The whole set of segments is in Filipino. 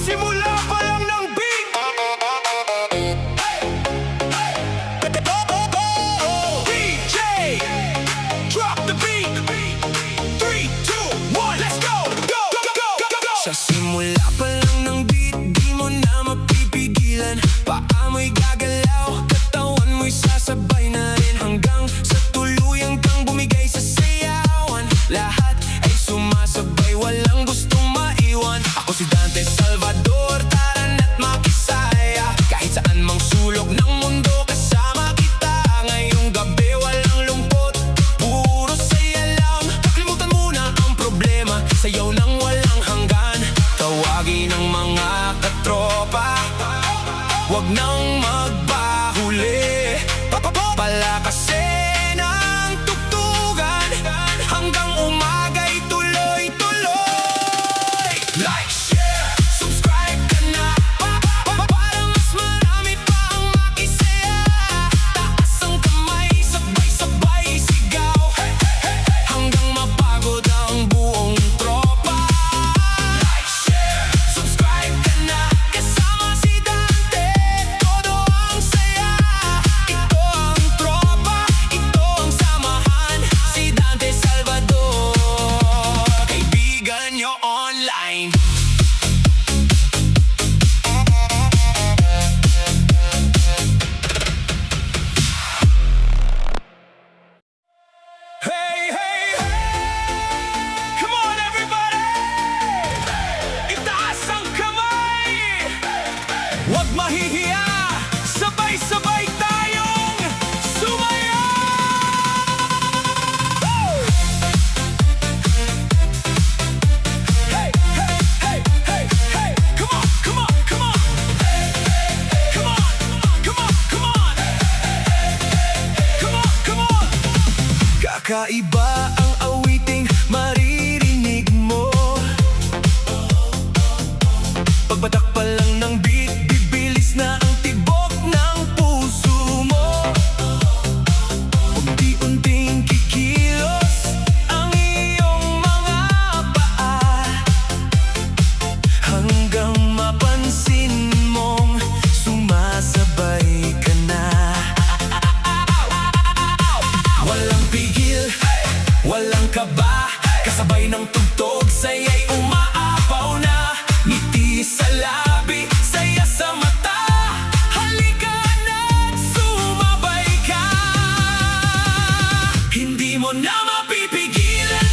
simula pa lang ng beat. DJ, drop the beat. 3, 2, 1, let's go. Go, go, go, go, go. Sa simula pa lang ng beat, di mo na mapipigilan. Paa mo'y gagalaw, katawan mo'y sasabay na rin, hanggang sa tuluyang kang bumigay sa sayawan. Lahat ay sumasabay, walang gustong maiwan. Ako si Dante Salvador, tara na't makisaya. Kahit saan mang sulok ng mundo, kasama kita. Ngayong gabi walang lungkot, puro saya lang. Kakalimutan muna ang problema, sayaw nang walang hanggan. Tawagin ang mga katropa, wag nang magbahuli. Palakasin ang tugtugan, hanggang umaga'y tuloy-tuloy. Like, share, subscribe ka na, para mas marami pa ang makisaya. Taas ang kamay, sabay-sabay sigaw, hanggang mapagod ang buong tropa. Like, share, subscribe ka na, kasama si Dante, todo ang saya. Ito ang tropa, ito ang samahan, si Dante Salvador, kaibigan nyo online. Hey, hey, hey! Come on, everybody! Itaas ang kamay! Huwag mahihiya! Sabay-sabay tayong sumayaw! Woo! Hey, hey, hey, hey, hey! Come on, come on, come on! Come on, come on, come on! Come on, come on! Kakaiba ang awiting maririnig mo. Pagbatak pa lang ng beat, bibilis na ang tibok ng puso mo. Unti-unting kikilos ang iyong mga paa, hanggang mapansin mong sumasabay ka na. Walang pigil, walang kaba, kasabay ng tugtog, saya'y umaapaw na. Ngiti sa labi, saya sa mata, halika na't sumabay ka. Hindi mo na mapipigilan,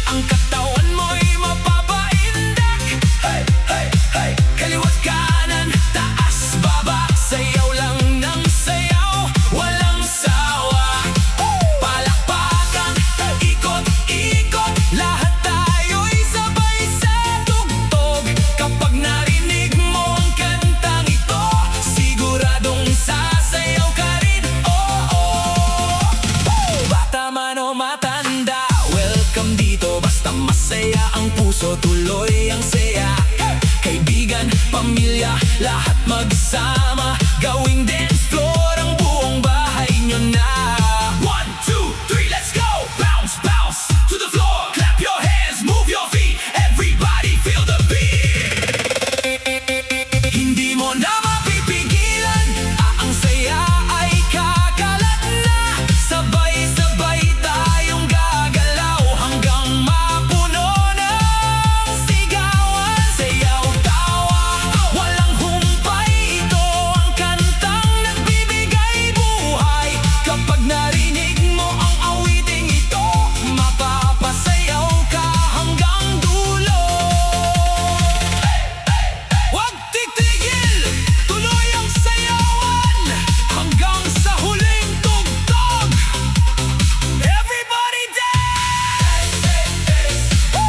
ang katawan mo'y mapapaindak. Hey, hey, hey, kaliwat kanan, taas baba, sayaw lang ng sayaw, walang sawa. Palakpakan, ikot-ikot, lahat tayo'y sabay sa tugtog. Kapag narinig mo ang kantang ito, siguradong sasayaw ka rin, oo. Bata man o matanda, welcome dito. Basta masaya ang puso, tuloy ang saya. Kaibigan, pamilya, lahat magsama, gawing dance floor ang buong bahay nyo na. 1, 2, 3, let's go! Bounce, bounce to the floor. Clap your hands, move your feet. Everybody feel the beat. Hindi mo na mapipigilan, ang saya ay kakalat na. Sabay-sabay tayong gagalaw, hanggang mapuno ng sigawan. Sayaw, tawa, walang humpay, ito ang kantang nagbibigay buhay. Kapag narinig mo ang awiting ito, mapapasayaw ka hanggang dulo. Huwag titigil, tuloy ang sayawan, hanggang sa huling tugtog. Everybody dance! Woo!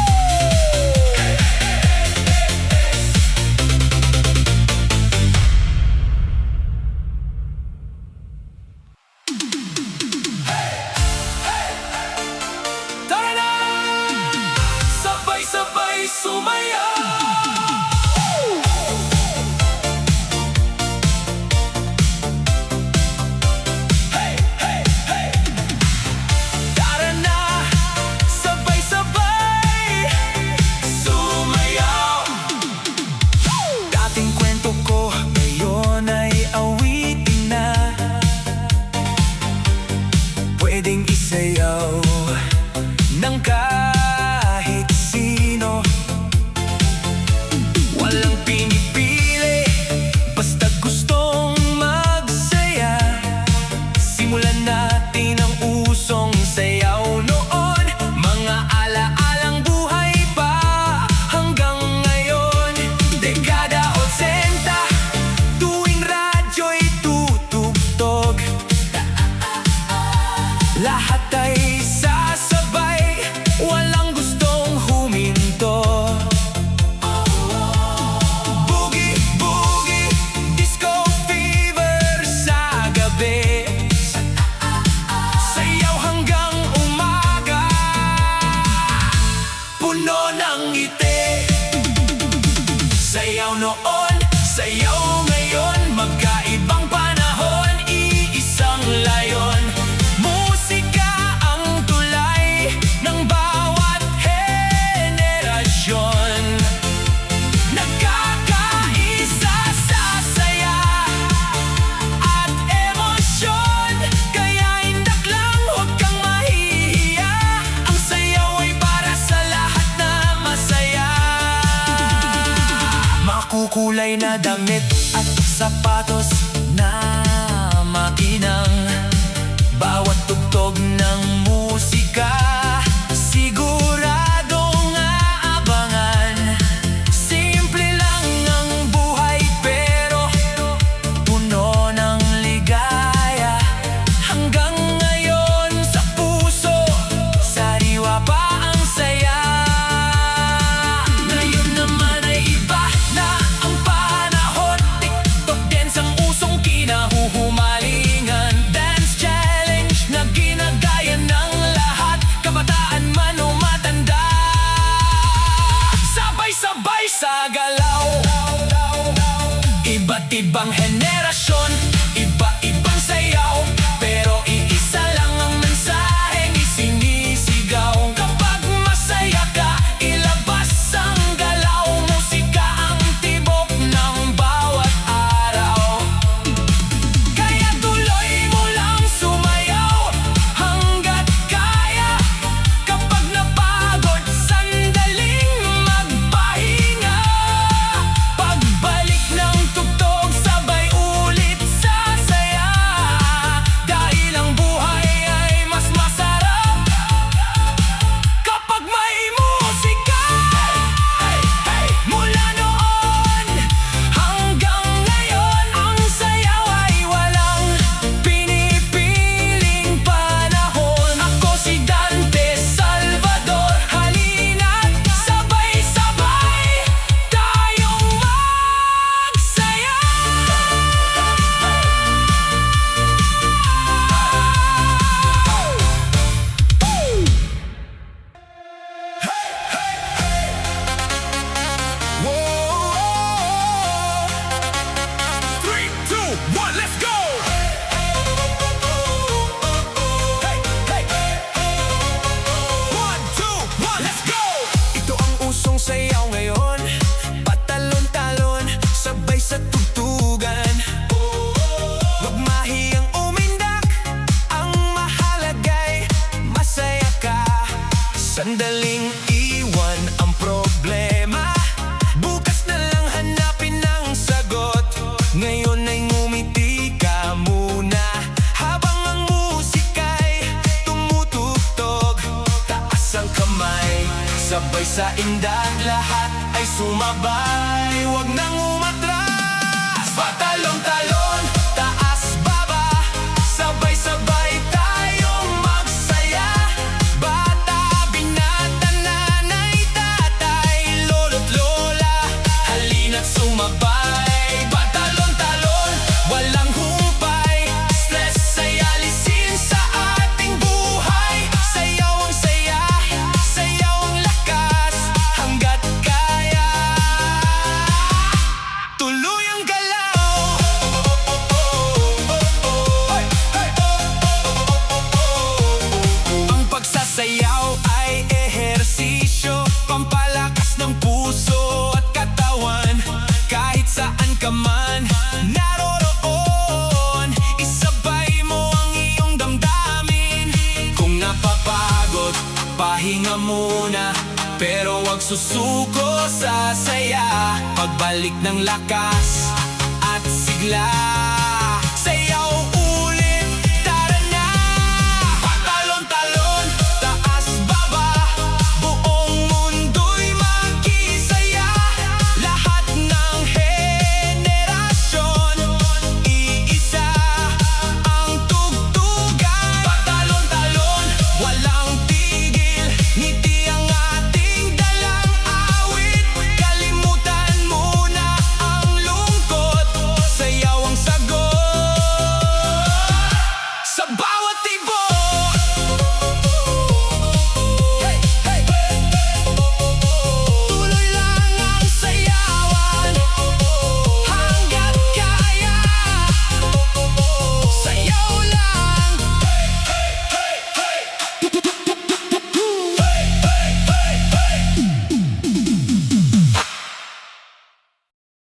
Tara na! Sabay-sabay sumayaw! Hey, hey, hey! Tara na! Sabay-sabay sumayaw! Sayaw noon, sayaw ngayon, magkaibang panahon, iisang layon. Musika ang tulay ng bawat henerasyon. Nagkakaisa sa saya at emosyon, kaya hindak lang, huwag kang mahihiya. Ang sayaw ay para sa lahat na masaya. Makukulay na damit at sapatos na makinang, bawat tugtog ng musika siguradong aabangan. Simple lang ang buhay pero puno ng ligaya. Hanggang ngayon sa puso, sariwa pa ang saya. Ngayon naman ay iba na ang panahon, TikTok dance ang usong kinahuhumalingan. Dance challenge na ginagaya ng lahat, kabataan man o matanda. Sabay-sabay sa galaw, iba't ibang henerasyon, iba-ibang sayaw, pero iisa lang ang mensaheng isinisigaw. Kapag masaya ka, ilabas ang galaw, musika ang tibok ng bawat araw. Kaya tuloy mo lang sumayaw hanggat kaya. Kapag napagod, sandaling magpahinga. Pagbalik ng tugtog, sabay ulit sasaya. Dahil ang buhay ay mas masarap kapag may musika. Mula noon hanggang ngayon, ang sayaw ay walang pinipiling panahon. Ako si Dante Salvador, halina't sabay-sabay tayong magsaya. Whoa, 3, 2, 1, let's go! Hey, hey. 1, 2, 1, let's go! Ito ang usong sayaw ngayon, patalon-talon, sabay sa tugtugan. Huwag mahiyang umindak, ang mahalagay masaya ka. Sandaling iwan ang problema, bukas na lang hanapin ang sagot. Ngayon ay ngumiti ka muna habang ang musika'y tumutugtog. Taas ang kamay, sabay sa indan, lahat ay sumabay, huwag nang umatras. Patalon-talon, taas-baba, sabay-sabay tayong magsaya. Bata, binata, nanay, tatay, lolo't lola, halina't sumabay. Patalon-talon, walang humpay, stress ay alisin sa ating buhay. Sayaw ang saya, sayaw ang lakas, hanggat kaya. Tuloy ang galaw. Ang pagsasayaw ay ehersisyo, pampalakas ng puso at katawan. Kahit saan ka man naroroon, isabay mo ang iyong damdamin. Kung napapagod, pahinga muna, pero wag susuko sa saya. Pagbalik ng lakas at sigla,